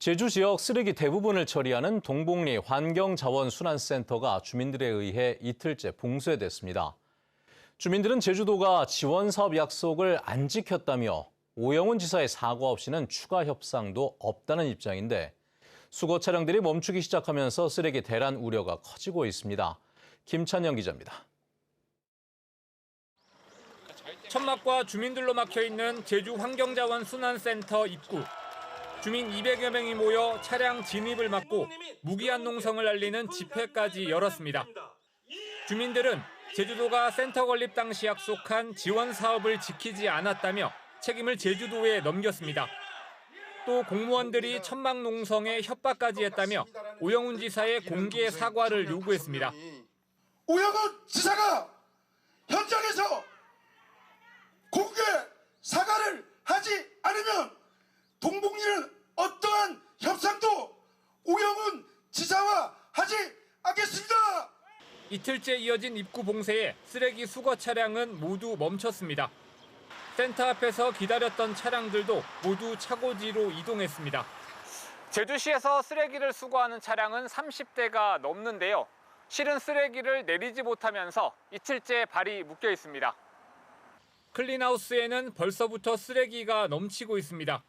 제주 지역 쓰레기 대부분을 처리하는 동복리 환경자원순환센터가 주민들에 의해 이틀째 봉쇄됐습니다. 주민들은 제주도가 지원 사업 약속을 안 지켰다며 오영훈 지사의 사과 없이는 추가 협상도 없다는 입장인데 수거 차량들이 멈추기 시작하면서 쓰레기 대란 우려가 커지고 있습니다. 김찬영 기자입니다. 천막과 주민들로 막혀있는 제주 환경자원순환센터 입구. 주민 200여 명이 모여 차량 진입을 막고 무기한 농성을 알리는 집회까지 열었습니다. 주민들은 제주도가 센터 건립 당시 약속한 지원 사업을 지키지 않았다며 책임을 제주도에 넘겼습니다. 또 공무원들이 천막 농성에 협박까지 했다며 오영훈 지사의 공개 사과를 요구했습니다. 오영훈 지사가 현장에서 공개 사과를 하지 않으면 동복리는 어떠한 협상도 오영훈 지사와 하지 않겠습니다. 이틀째 이어진 입구 봉쇄에 쓰레기 수거 차량은 모두 멈췄습니다. 센터 앞에서 기다렸던 차량들도 모두 차고지로 이동했습니다. 제주시에서 쓰레기를 수거하는 차량은 30대가 넘는데요. 실은 쓰레기를 내리지 못하면서 이틀째 발이 묶여 있습니다. 클린하우스에는 벌써부터 쓰레기가 넘치고 있습니다.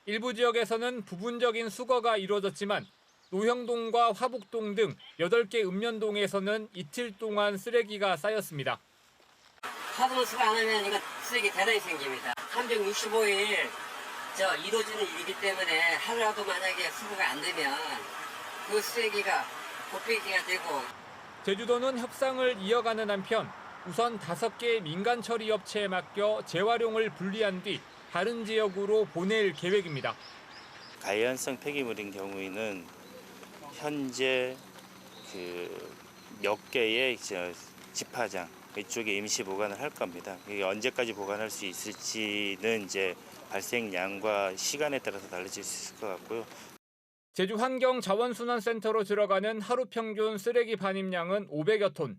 일부 지역에서는 부분적인 수거가 이루어졌지만 노형동과 화북동 등 8개 읍면동에서는 이틀 동안 쓰레기가 쌓였습니다. 하루 수거 안 하면 이거 쓰레기 대란이 생깁니다. 365일 이루어지는 일이기 때문에 하루라도 만약에 수거가 안 되면 그 쓰레기가 곱빼기가 되고. 제주도는 협상을 이어가는 한편 우선 5개 민간 처리 업체에 맡겨 재활용을 분리한 뒤 다른 지역으로 보낼 계획입니다. 가연성 폐기물인 경우에는 현재 몇 개의 집화장 이쪽에 임시 보관을 할 겁니다. 이게 언제까지 보관할 수 있을지는 이제 발생량과 시간에 따라서 달라질 수 있을 것 같고요. 제주 환경자원순환센터로 들어가는 하루 평균 쓰레기 반입량은 500여 톤.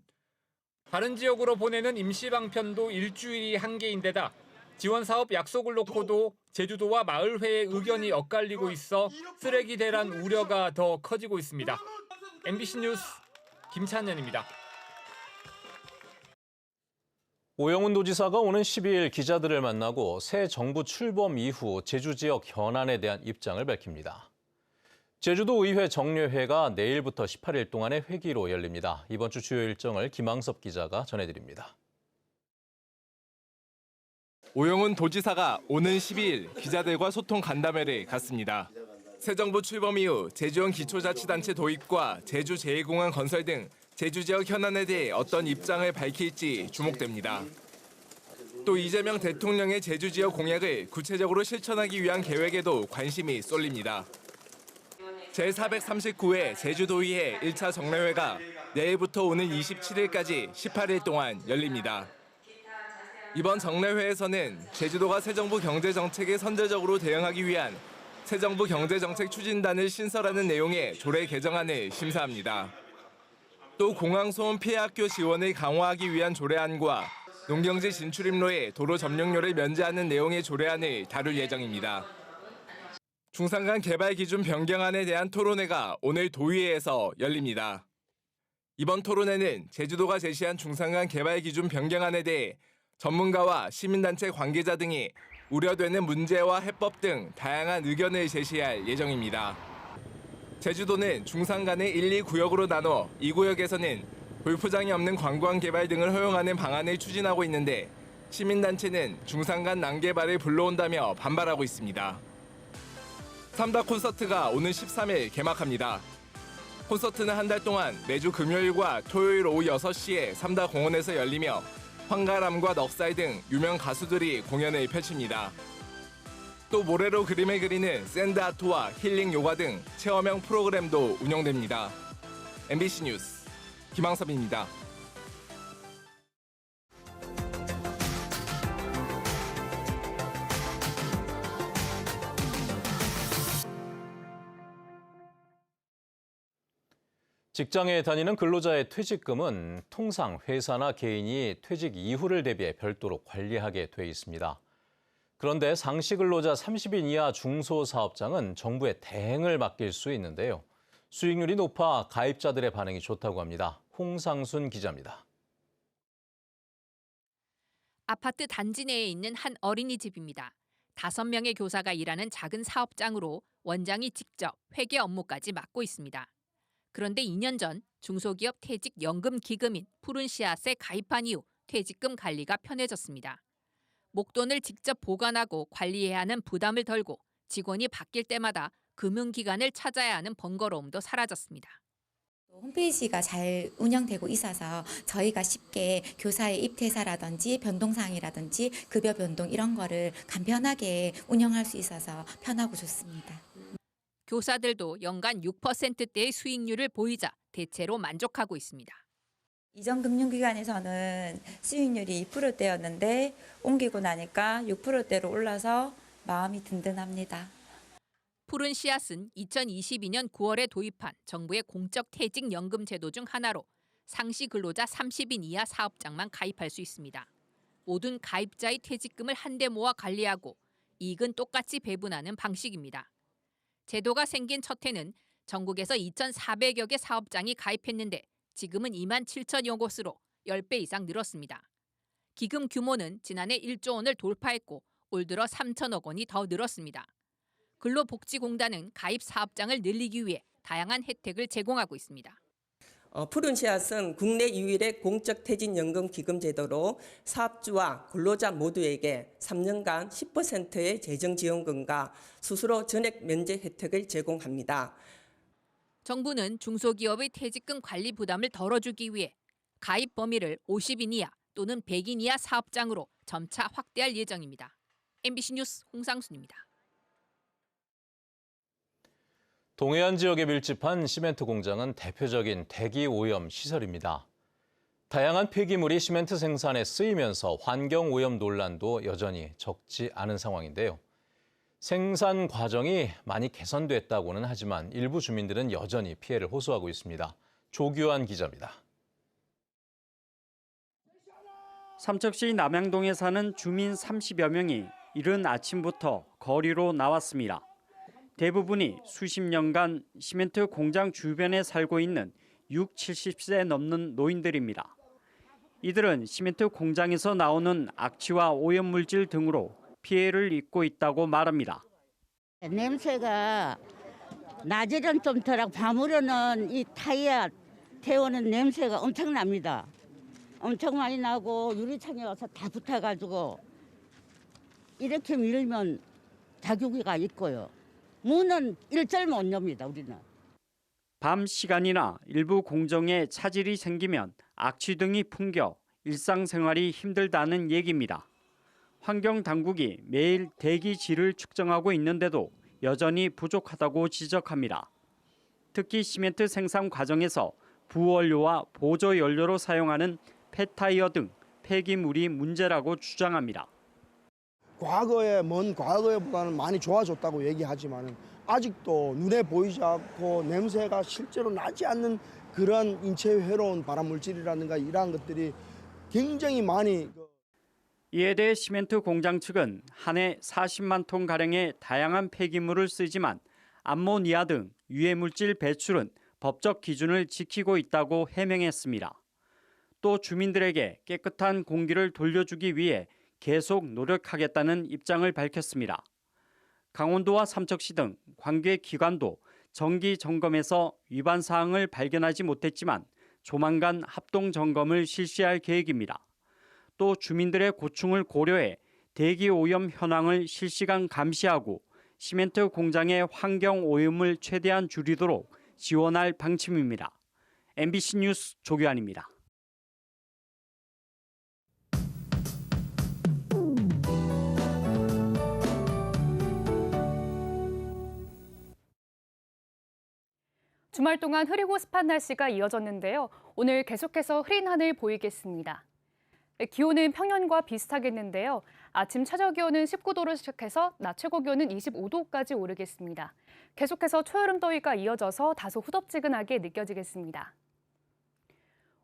다른 지역으로 보내는 임시 방편도 일주일이 한계인데다 지원 사업 약속을 놓고도 제주도와 마을회의 의견이 엇갈리고 있어 쓰레기 대란 우려가 더 커지고 있습니다. MBC 뉴스 김찬현입니다. 오영훈 도지사가 오는 12일 기자들을 만나고 새 정부 출범 이후 제주 지역 현안에 대한 입장을 밝힙니다. 제주도 의회 정례회가 내일부터 18일 동안의 회기로 열립니다. 이번 주 주요 일정을 김항섭 기자가 전해드립니다. 오영훈 도지사가 오는 12일 기자들과 소통 간담회를 갖습니다. 새 정부 출범 이후 제주형 기초자치단체 도입과 제주 제2공항 건설 등 제주 지역 현안에 대해 어떤 입장을 밝힐지 주목됩니다. 또 이재명 대통령의 제주 지역 공약을 구체적으로 실천하기 위한 계획에도 관심이 쏠립니다. 제439회 제주도의회 1차 정례회가 내일부터 오는 27일까지 18일 동안 열립니다. 이번 정례회에서는 제주도가 새 정부 경제정책에 선제적으로 대응하기 위한 새 정부 경제정책 추진단을 신설하는 내용의 조례 개정안을 심사합니다. 또 공항소음 피해 학교 지원을 강화하기 위한 조례안과 농경지 진출입로에 도로 점용료를 면제하는 내용의 조례안을 다룰 예정입니다. 중산간 개발 기준 변경안에 대한 토론회가 오늘 도의회에서 열립니다. 이번 토론회는 제주도가 제시한 중산간 개발 기준 변경안에 대해 전문가와 시민단체 관계자 등이 우려되는 문제와 해법 등 다양한 의견을 제시할 예정입니다. 제주도는 중산간을 1, 2구역으로 나눠 이 구역에서는 골프장이 없는 관광 개발 등을 허용하는 방안을 추진하고 있는데 시민단체는 중산간 난개발을 불러온다며 반발하고 있습니다. 삼다 콘서트가 오는 13일 개막합니다. 콘서트는 한 달 동안 매주 금요일과 토요일 오후 6시에 삼다 공원에서 열리며 황가람과 넉살 등 유명 가수들이 공연을 펼칩니다. 또 모래로 그림을 그리는 샌드 아트와 힐링 요가 등 체험형 프로그램도 운영됩니다. MBC 뉴스 김항섭입니다. 직장에 다니는 근로자의 퇴직금은 통상 회사나 개인이 퇴직 이후를 대비해 별도로 관리하게 돼 있습니다. 그런데 상시 근로자 30인 이하 중소사업장은 정부의 대행을 맡길 수 있는데요. 수익률이 높아 가입자들의 반응이 좋다고 합니다. 홍상순 기자입니다. 아파트 단지 내에 있는 한 어린이집입니다. 5명의 교사가 일하는 작은 사업장으로 원장이 직접 회계 업무까지 맡고 있습니다. 그런데 2년 전 중소기업 퇴직연금기금인 푸른씨앗에 가입한 이후 퇴직금 관리가 편해졌습니다. 목돈을 직접 보관하고 관리해야 하는 부담을 덜고 직원이 바뀔 때마다 금융기관을 찾아야 하는 번거로움도 사라졌습니다. 홈페이지가 잘 운영되고 있어서 저희가 쉽게 교사의 입퇴사라든지 변동사항이라든지 급여 변동 이런 거를 간편하게 운영할 수 있어서 편하고 좋습니다. 교사들도 연간 6%대의 수익률을 보이자 대체로 만족하고 있습니다. 이전 금융기관에서는 수익률이 2%대였는데 옮기고 나니까 6%대로 올라서 마음이 든든합니다. 푸른 씨앗은 2022년 9월에 도입한 정부의 공적 퇴직연금 제도 중 하나로 상시 근로자 30인 이하 사업장만 가입할 수 있습니다. 모든 가입자의 퇴직금을 한데 모아 관리하고 이익은 똑같이 배분하는 방식입니다. 제도가 생긴 첫 해는 전국에서 2,400여 개 사업장이 가입했는데 지금은 2만 7천여 곳으로 10배 이상 늘었습니다. 기금 규모는 지난해 1조 원을 돌파했고 올 들어 3천억 원이 더 늘었습니다. 근로복지공단은 가입 사업장을 늘리기 위해 다양한 혜택을 제공하고 있습니다. 푸른 씨앗은 국내 유일의 공적 퇴직연금 기금 제도로 사업주와 근로자 모두에게 3년간 10%의 재정지원금과 수수료 전액 면제 혜택을 제공합니다. 정부는 중소기업의 퇴직금 관리 부담을 덜어주기 위해 가입 범위를 50인 이하 또는 100인 이하 사업장으로 점차 확대할 예정입니다. MBC 뉴스 홍상순입니다. 동해안 지역에 밀집한 시멘트 공장은 대표적인 대기 오염 시설입니다. 다양한 폐기물이 시멘트 생산에 쓰이면서 환경 오염 논란도 여전히 적지 않은 상황인데요. 생산 과정이 많이 개선됐다고는 하지만 일부 주민들은 여전히 피해를 호소하고 있습니다. 조규환 기자입니다. 삼척시 남양동에 사는 주민 30여 명이 이른 아침부터 거리로 나왔습니다. 대부분이 수십 년간 시멘트 공장 주변에 살고 있는 70세 넘는 노인들입니다. 이들은 시멘트 공장에서 나오는 악취와 오염물질 등으로 피해를 입고 있다고 말합니다. 냄새가 낮에는 좀 덜하고 밤으로는 이 타이어 태우는 냄새가 엄청납니다. 엄청 많이 나고 유리창에 와서 다 붙어가지고 이렇게 밀면 자국이가 있고요. 문은 일절 못 엽니다, 우리는. 밤 시간이나 일부 공정에 차질이 생기면 악취 등이 풍겨 일상생활이 힘들다는 얘기입니다. 환경당국이 매일 대기질을 측정하고 있는데도 여전히 부족하다고 지적합니다. 특히 시멘트 생산 과정에서 부원료와 보조연료로 사용하는 폐타이어 등 폐기물이 문제라고 주장합니다. 먼 과거에보다는 많이 좋아졌다고 얘기하지만 아직도 눈에 보이지 않고 냄새가 실제로 나지 않는 그런 인체에 해로운 발암물질이라든가 이러한 것들이 굉장히 많이. 이에 대해 시멘트 공장 측은 한 해 40만 톤가량의 다양한 폐기물을 쓰지만 암모니아 등 유해물질 배출은 법적 기준을 지키고 있다고 해명했습니다. 또 주민들에게 깨끗한 공기를 돌려주기 위해 계속 노력하겠다는 입장을 밝혔습니다. 강원도와 삼척시 등 관계 기관도 정기 점검에서 위반 사항을 발견하지 못했지만 조만간 합동 점검을 실시할 계획입니다. 또 주민들의 고충을 고려해 대기 오염 현황을 실시간 감시하고 시멘트 공장의 환경 오염을 최대한 줄이도록 지원할 방침입니다. MBC 뉴스 조규환입니다. 주말 동안 흐리고 습한 날씨가 이어졌는데요. 오늘 계속해서 흐린 하늘 보이겠습니다. 기온은 평년과 비슷하겠는데요. 아침 최저 기온은 19도로 시작해서 낮 최고 기온은 25도까지 오르겠습니다. 계속해서 초여름 더위가 이어져서 다소 후덥지근하게 느껴지겠습니다.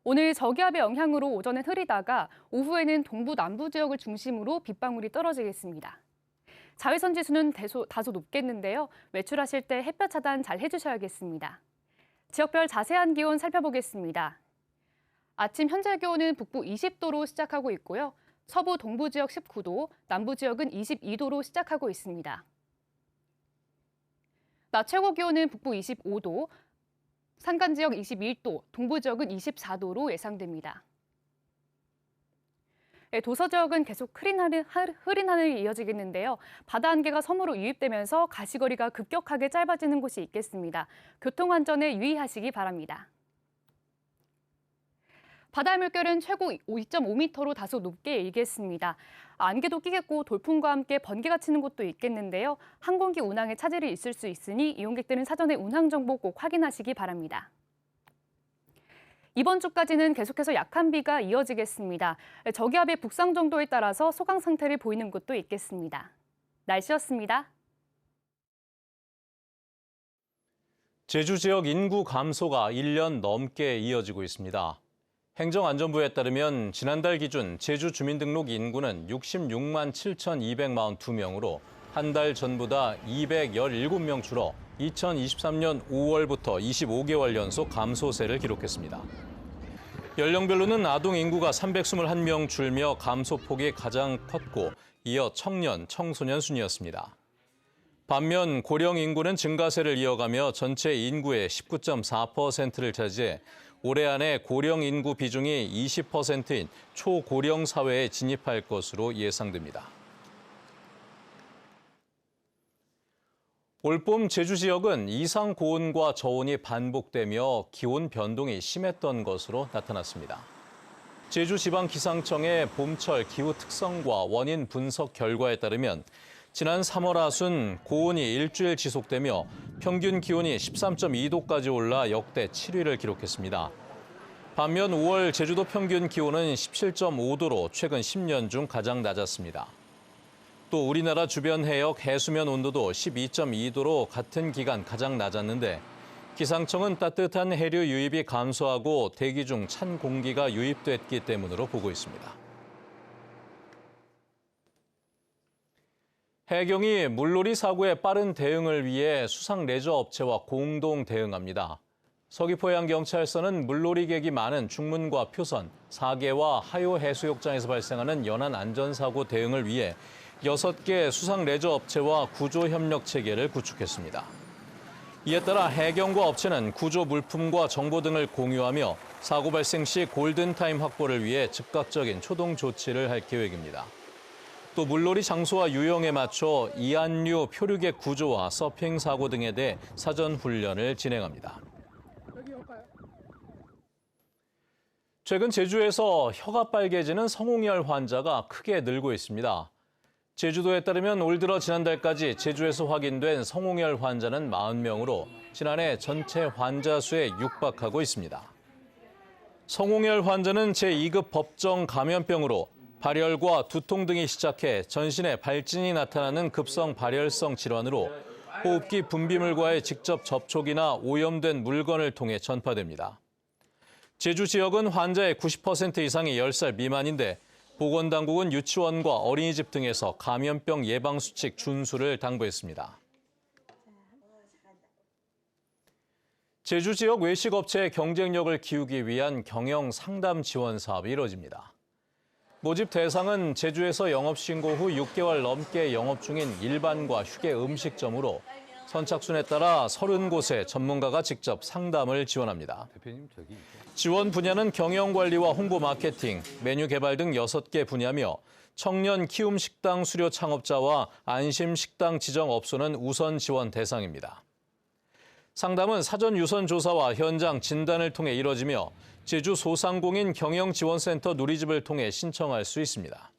오늘 저기압의 영향으로 오전엔 흐리다가 오후에는 동부 남부 지역을 중심으로 빗방울이 떨어지겠습니다. 자외선 지수는 다소 높겠는데요. 외출하실 때 햇볕 차단 잘 해주셔야겠습니다. 지역별 자세한 기온 살펴보겠습니다. 아침 현재 기온은 북부 20도로 시작하고 있고요. 서부 동부 지역 19도, 남부 지역은 22도로 시작하고 있습니다. 낮 최고 기온은 북부 25도, 산간 지역 21도, 동부 지역은 24도로 예상됩니다. 도서 지역은 계속 흐린 하늘이 이어지겠는데요. 바다 안개가 섬으로 유입되면서 가시거리가 급격하게 짧아지는 곳이 있겠습니다. 교통안전에 유의하시기 바랍니다. 바다의 물결은 최고 2.5m로 다소 높게 일겠습니다. 안개도 끼겠고 돌풍과 함께 번개가 치는 곳도 있겠는데요. 항공기 운항에 차질이 있을 수 있으니 이용객들은 사전에 운항 정보 꼭 확인하시기 바랍니다. 이번 주까지는 계속해서 약한 비가 이어지겠습니다. 저기압의 북상 정도에 따라서 소강 상태를 보이는 곳도 있겠습니다. 날씨였습니다. 제주 지역 인구 감소가 1년 넘게 이어지고 있습니다. 행정안전부에 따르면 지난달 기준 제주 주민등록 인구는 66만 7,242명으로 한 달 전보다 217명 줄어 2023년 5월부터 25개월 연속 감소세를 기록했습니다. 연령별로는 아동 인구가 321명 줄며 감소폭이 가장 컸고 이어 청년, 청소년 순이었습니다. 반면 고령 인구는 증가세를 이어가며 전체 인구의 19.4%를 차지해 올해 안에 고령 인구 비중이 20%인 초고령 사회에 진입할 것으로 예상됩니다. 올봄 제주 지역은 이상 고온과 저온이 반복되며 기온 변동이 심했던 것으로 나타났습니다. 제주지방기상청의 봄철 기후 특성과 원인 분석 결과에 따르면 지난 3월 하순 고온이 일주일 지속되며 평균 기온이 13.2도까지 올라 역대 7위를 기록했습니다. 반면 5월 제주도 평균 기온은 17.5도로 최근 10년 중 가장 낮았습니다. 또 우리나라 주변 해역 해수면 온도도 12.2도로 같은 기간 가장 낮았는데 기상청은 따뜻한 해류 유입이 감소하고 대기 중 찬 공기가 유입됐기 때문으로 보고 있습니다. 해경이 물놀이 사고에 빠른 대응을 위해 수상 레저 업체와 공동 대응합니다. 서귀포해양경찰서는 물놀이객이 많은 중문과 표선, 사계와 하요 해수욕장에서 발생하는 연안 안전사고 대응을 위해 6개 수상 레저 업체와 구조 협력 체계를 구축했습니다. 이에 따라 해경과 업체는 구조 물품과 정보 등을 공유하며 사고 발생 시 골든타임 확보를 위해 즉각적인 초동 조치를 할 계획입니다. 또 물놀이 장소와 유형에 맞춰 이안류 표류객 구조와 서핑 사고 등에 대해 사전 훈련을 진행합니다. 최근 제주에서 혀가 빨개지는 성홍열 환자가 크게 늘고 있습니다. 제주도에 따르면 올 들어 지난달까지 제주에서 확인된 성홍열 환자는 40명으로 지난해 전체 환자 수에 육박하고 있습니다. 성홍열 환자는 제2급 법정 감염병으로 발열과 두통 등이 시작해 전신에 발진이 나타나는 급성 발열성 질환으로 호흡기 분비물과의 직접 접촉이나 오염된 물건을 통해 전파됩니다. 제주 지역은 환자의 90% 이상이 10살 미만인데 보건당국은 유치원과 어린이집 등에서 감염병 예방수칙 준수를 당부했습니다. 제주 지역 외식업체의 경쟁력을 키우기 위한 경영 상담 지원 사업이 이뤄집니다. 모집 대상은 제주에서 영업신고 후 6개월 넘게 영업 중인 일반과 휴게 음식점으로 선착순에 따라 30곳의 전문가가 직접 상담을 지원합니다. 지원 분야는 경영관리와 홍보 마케팅, 메뉴 개발 등 6개 분야며 청년 키움 식당 수료 창업자와 안심 식당 지정 업소는 우선 지원 대상입니다. 상담은 사전 유선 조사와 현장 진단을 통해 이뤄지며 제주 소상공인 경영지원센터 누리집을 통해 신청할 수 있습니다.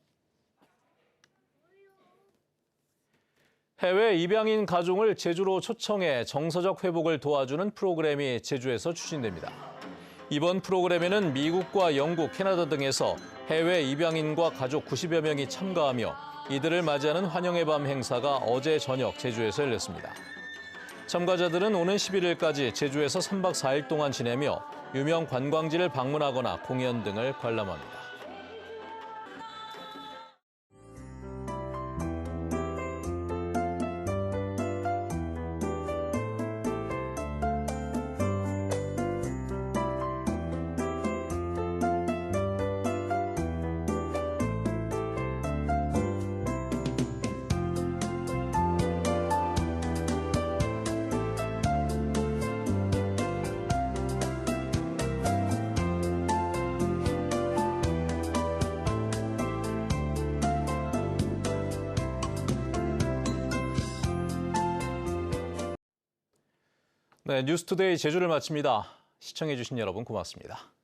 해외 입양인 가족을 제주로 초청해 정서적 회복을 도와주는 프로그램이 제주에서 추진됩니다. 이번 프로그램에는 미국과 영국, 캐나다 등에서 해외 입양인과 가족 90여 명이 참가하며 이들을 맞이하는 환영의 밤 행사가 어제 저녁 제주에서 열렸습니다. 참가자들은 오는 11일까지 제주에서 3박 4일 동안 지내며 유명 관광지를 방문하거나 공연 등을 관람합니다. 네, 뉴스투데이 제주를 마칩니다. 시청해주신 여러분 고맙습니다.